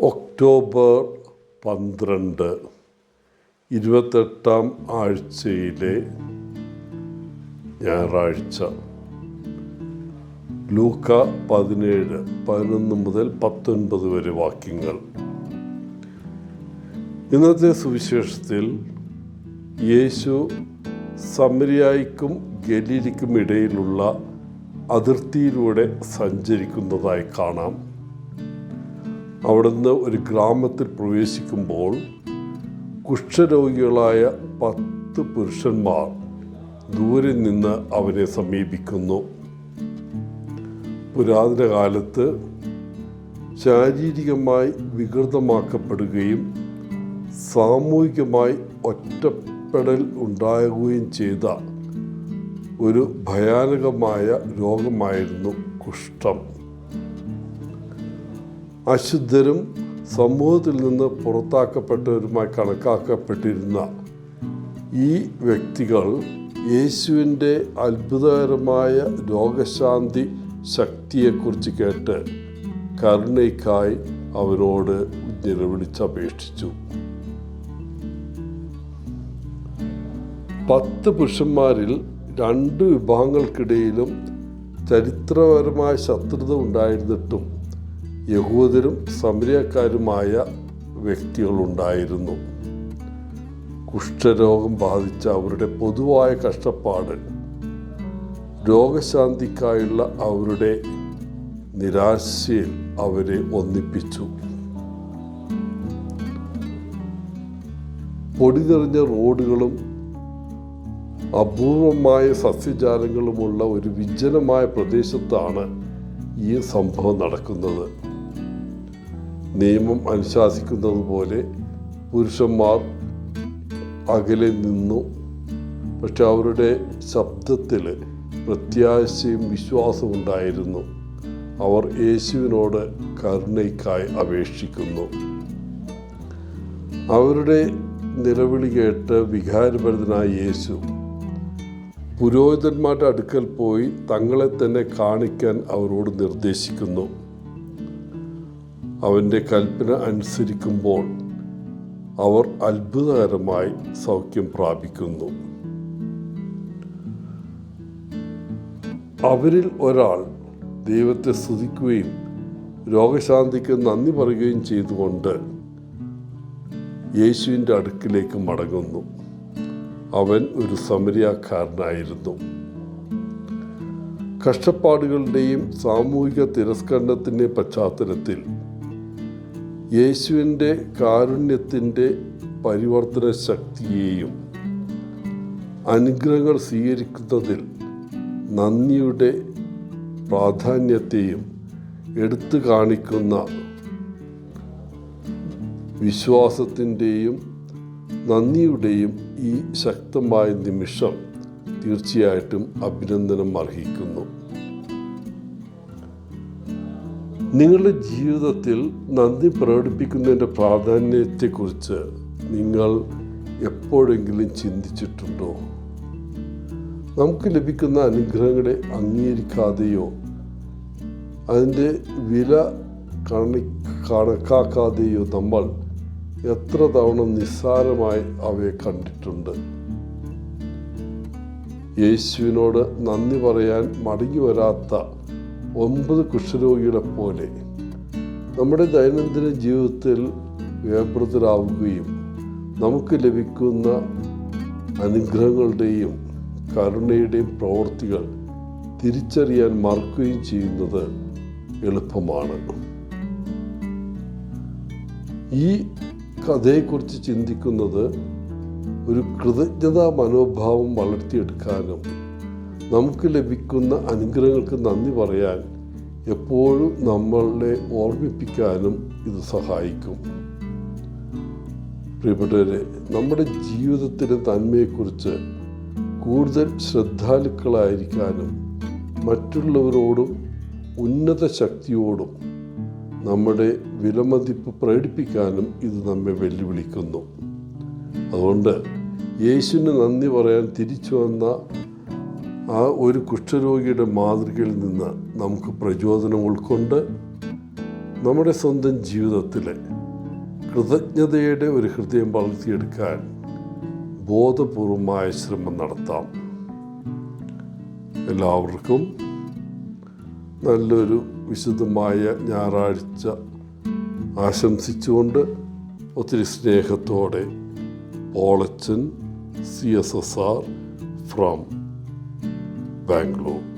October 12 28-ാം ആഴ്ചയിലെ ഞായറാഴ്ച. ലൂക്ക 17:11 മുതൽ 19 വരെ വാക്യങ്ങൾ. ഇന്നത്തെ സുവിശേഷത്തിൽ യേശു സമരിയായ്ക്കും ഗലീലയ്ക്കും ഇടയിലുള്ള അതിർത്തിയിലൂടെ സഞ്ചരിക്കുന്നതായി കാണാം. അവിടുന്ന് ഒരു ഗ്രാമത്തിൽ പ്രവേശിക്കുമ്പോൾ കുഷ്ഠരോഗികളായ 10 പുരുഷന്മാർ ദൂരെ നിന്ന് അവനെ സമീപിക്കുന്നു. പുരാതന കാലത്ത് ശാരീരികമായി വികൃതമാക്കപ്പെടുകയും സാമൂഹികമായി ഒറ്റപ്പെടൽ ഉണ്ടാകുകയും ചെയ്ത ഒരു ഭയാനകമായ രോഗമായിരുന്നു കുഷ്ഠം. അശുദ്ധരും സമൂഹത്തിൽ നിന്ന് പുറത്താക്കപ്പെട്ടവരുമായി കണക്കാക്കപ്പെട്ടിരുന്ന ഈ വ്യക്തികൾ യേശുവിൻ്റെ അത്ഭുതകരമായ രോഗശാന്തി ശക്തിയെക്കുറിച്ച് കേട്ട് കരുണയ്ക്കായി അവരോട് നിലവിളിച്ചപേക്ഷിച്ചു. 10 പുരുഷന്മാരിൽ 2 വിഭാഗങ്ങൾക്കിടയിലും ചരിത്രപരമായ ശത്രുത ഉണ്ടായിരുന്നിട്ടും യഹൂദരും സമരിയക്കാരുമായ വ്യക്തികളുണ്ടായിരുന്നു. കുഷ്ഠരോഗം ബാധിച്ച അവരുടെ പൊതുവായ കഷ്ടപ്പാട്, രോഗശാന്തിക്കായുള്ള അവരുടെ നിരാശയിൽ അവരെ ഒന്നിപ്പിച്ചു. പൊടി നിറഞ്ഞ റോഡുകളും അപൂർവമായ സസ്യജാലങ്ങളുമുള്ള ഒരു വിജനമായ പ്രദേശത്താണ് ഈ സംഭവം നടക്കുന്നത്. നിയമം അനുശാസിക്കുന്നത് പോലെ പുരുഷന്മാർ അകലെ നിന്നു. പക്ഷെ അവരുടെ ശബ്ദത്തിൽ പ്രത്യാശയും വിശ്വാസവും ഉണ്ടായിരുന്നു. അവർ യേശുവിനോട് കരുണയ്ക്കായി അപേക്ഷിക്കുന്നു. അവരുടെ നിലവിളി കേട്ട് വികാരഭരിതനായ യേശു പുരോഹിതന്മാരുടെ അടുക്കൽ പോയി തങ്ങളെ തന്നെ കാണിക്കാൻ അവരോട് നിർദ്ദേശിക്കുന്നു. അവൻ്റെ കൽപ്പന അനുസരിക്കുമ്പോൾ അവർ അത്ഭുതകരമായി സൗഖ്യം പ്രാപിക്കുന്നു. അവരിൽ ഒരാൾ ദൈവത്തെ സ്തുതിക്കുകയും രോഗശാന്തിക്ക് നന്ദി പറയുകയും ചെയ്തുകൊണ്ട് യേശുവിൻ്റെ അടുക്കിലേക്ക് മടങ്ങുന്നു. അവൻ ഒരു സമരിയക്കാരനായിരുന്നു. കഷ്ടപ്പാടുകളുടെയും സാമൂഹിക തിരസ്കരണത്തിൻ്റെയും പശ്ചാത്തലത്തിൽ യേശുവിൻ്റെ കാരുണ്യത്തിൻ്റെ പരിവർത്തന ശക്തിയെയും അനുഗ്രഹങ്ങൾ സ്വീകരിക്കുന്നതിൽ നന്ദിയുടെ പ്രാധാന്യത്തെയും എടുത്തു കാണിക്കുന്ന വിശ്വാസത്തിൻ്റെയും നന്ദിയുടെയും ഈ ശക്തമായ നിമിഷം തീർച്ചയായിട്ടും അഭിനന്ദനം അർഹിക്കുന്നു. നിങ്ങളുടെ ജീവിതത്തിൽ നന്ദി പ്രകടിപ്പിക്കുന്നതിൻ്റെ പ്രാധാന്യത്തെക്കുറിച്ച് നിങ്ങൾ എപ്പോഴെങ്കിലും ചിന്തിച്ചിട്ടുണ്ടോ? നമുക്ക് ലഭിക്കുന്ന അനുഗ്രഹങ്ങളെ അംഗീകരിക്കാതെയോ അതിൻ്റെ വില കണക്കാക്കാതെയോ നമ്മൾ എത്ര തവണ നിസ്സാരമായി അവയെ കണ്ടിട്ടുണ്ട്? യേശുവിനോട് നന്ദി പറയാൻ മടങ്ങി വരാത്ത 9 കുഷ്ഠരോഗികളെ പോലെ നമ്മുടെ ദൈനംദിന ജീവിതത്തിൽ വ്യാപൃതരാവുകയും നമുക്ക് ലഭിക്കുന്ന അനുഗ്രഹങ്ങളുടെയും കരുണയുടെയും പ്രവൃത്തികൾ തിരിച്ചറിയാൻ മറക്കുകയും ചെയ്യുന്നത് എളുപ്പമാണ്. ഈ കഥയെക്കുറിച്ച് ചിന്തിക്കുന്നത് ഒരു കൃതജ്ഞതാ മനോഭാവം വളർത്തിയെടുക്കാനും നമുക്ക് ലഭിക്കുന്ന അനുഗ്രഹങ്ങൾക്ക് നന്ദി പറയാൻ എപ്പോഴും നമ്മളെ ഓർമ്മിപ്പിക്കാനും ഇത് സഹായിക്കും. പ്രിയപ്പെട്ടവരെ, നമ്മുടെ ജീവിതത്തിലെ നന്മയെക്കുറിച്ച് കൂടുതൽ ശ്രദ്ധാലുക്കളായിരിക്കാനും മറ്റുള്ളവരോടും ഉന്നത ശക്തിയോടും നമ്മുടെ വിലമതിപ്പ് പ്രകടിപ്പിക്കാനും ഇത് നമ്മെ വെല്ലുവിളിക്കുന്നു. അതുകൊണ്ട് യേശുവിന് നന്ദി പറയാൻ തിരിച്ചു വന്ന ആ ഒരു കുഷ്ഠരോഗിയുടെ മാതൃകയിൽ നിന്ന് നമുക്ക് പ്രചോദനം ഉൾക്കൊണ്ട് നമ്മുടെ സ്വന്തം ജീവിതത്തിലെ കൃതജ്ഞതയുടെ ഒരു ഹൃദയം വളർത്തിയെടുക്കാൻ ബോധപൂർവമായ ശ്രമം നടത്താം. എല്ലാവർക്കും നല്ലൊരു വിശുദ്ധമായ ഞായറാഴ്ച ആശംസിച്ചുകൊണ്ട് ഒത്തിരി സ്നേഹത്തോടെ പോളച്ചൻ CSSR ഫ്രം ബാംഗ്ലൂർ.